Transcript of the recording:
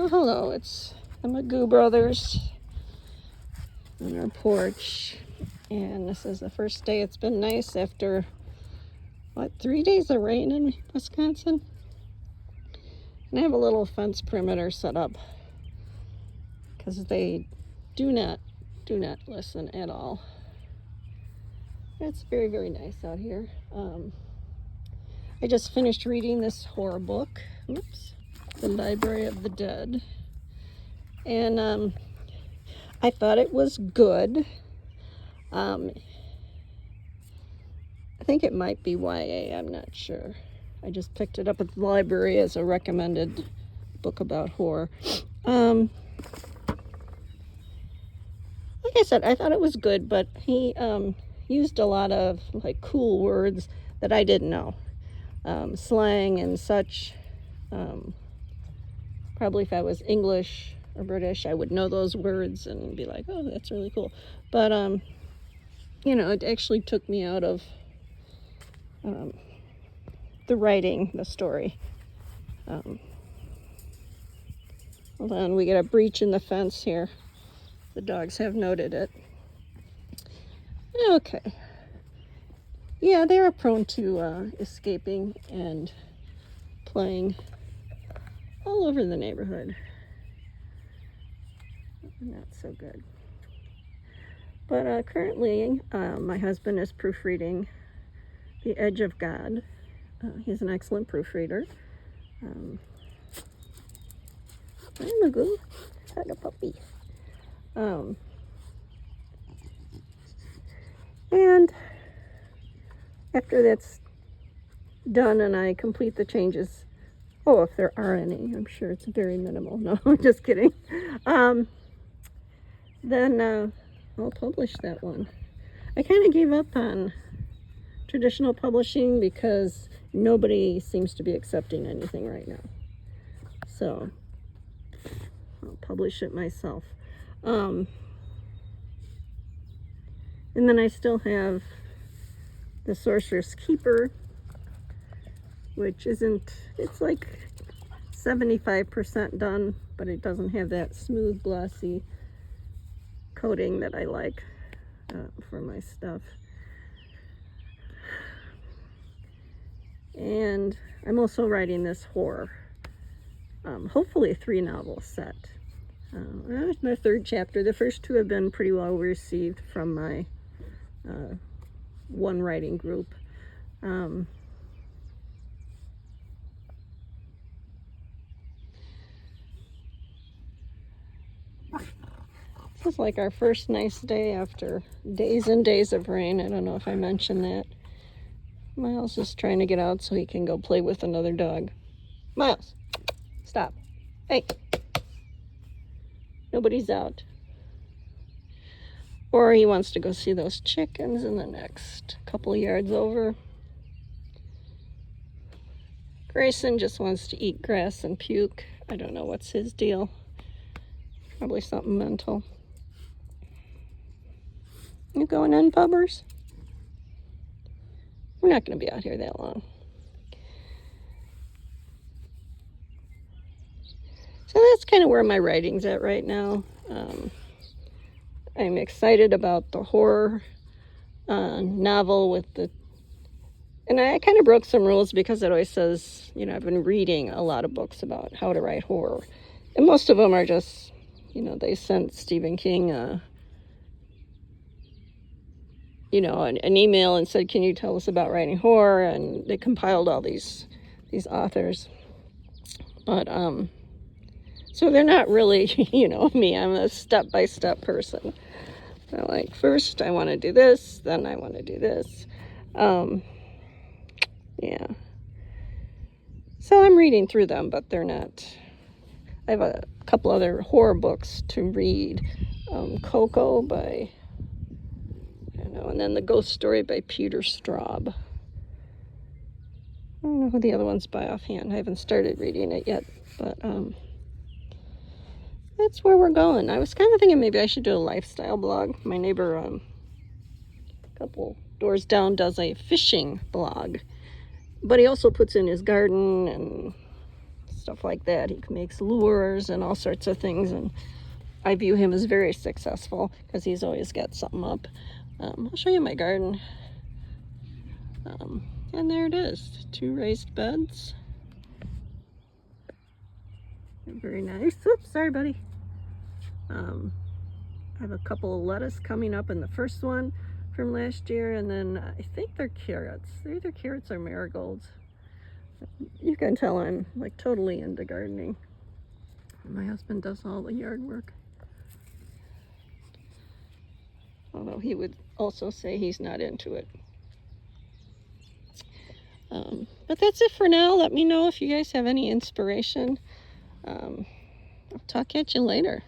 Oh, hello, it's the Magoo brothers on our porch. And this is the first day it's been nice after, 3 days of rain in Wisconsin? And I have a little fence perimeter set up because they do not listen at all. It's very, very nice out here. I just finished reading this horror book, The Library of the Dead. And I thought it was good. I think it might be YA, I'm not sure. I just picked it up at the library as a recommended book about horror. Like I said, I thought it was good, but he used a lot of cool words that I didn't know. Slang and such. Probably if I was English or British, I would know those words and be like, oh, that's really cool. But, it actually took me out of the writing, the story. Hold on, we get a breach in the fence here. The dogs have noted it. Okay. Yeah, they are prone to escaping and playing all over the neighborhood. Not so good. But currently, my husband is proofreading The Edge of God. He's an excellent proofreader. Hi, Magoo. Had a puppy. And after that's done and I complete the changes, if there are any, I'm sure it's very minimal. No, I'm just kidding. Then I'll publish that one. I kind of gave up on traditional publishing because nobody seems to be accepting anything right now. So I'll publish it myself. And then I still have The Sorcerer's Keeper, which it's like 75% done, but it doesn't have that smooth, glossy coating that I like for my stuff. And I'm also writing this horror, hopefully a 3-novel set. My third chapter. The first 2 have been pretty well received from my one writing group. This is like our first nice day after days and days of rain. I don't know if I mentioned that. Miles is trying to get out so he can go play with another dog. Miles, stop. Hey. Nobody's out. Or he wants to go see those chickens in the next couple yards over. Grayson just wants to eat grass and puke. I don't know what's his deal. Probably something mental. You going in, pubbers? We're not going to be out here that long. So that's kind of where my writing's at right now. I'm excited about the horror novel and I kind of broke some rules because it always says, I've been reading a lot of books about how to write horror. And most of them are just, they sent Stephen King an email and said, can you tell us about writing horror? And they compiled all these authors. But, so they're not really, me. I'm a step-by-step person. So first I want to do this, then I want to do this. Yeah. So I'm reading through them, but they're not. I have a couple other horror books to read. Coco by, and then The Ghost Story by Peter Straub. I don't know who the other one's by offhand. I haven't started reading it yet, but that's where we're going. I was kind of thinking maybe I should do a lifestyle blog. My neighbor, a couple doors down, does a fishing blog, but he also puts in his garden and stuff like that. He makes lures and all sorts of things, and I view him as very successful because he's always got something up. I'll show you my garden. And there it is, 2 raised beds. Very nice. Oops, sorry, buddy. I have a couple of lettuce coming up in the first one from last year, and then I think they're carrots. They're either carrots or marigolds. You can tell I'm like totally into gardening. My husband does all the yard work. Although he would also say he's not into it. But that's it for now. Let me know if you guys have any inspiration. I'll talk at you later.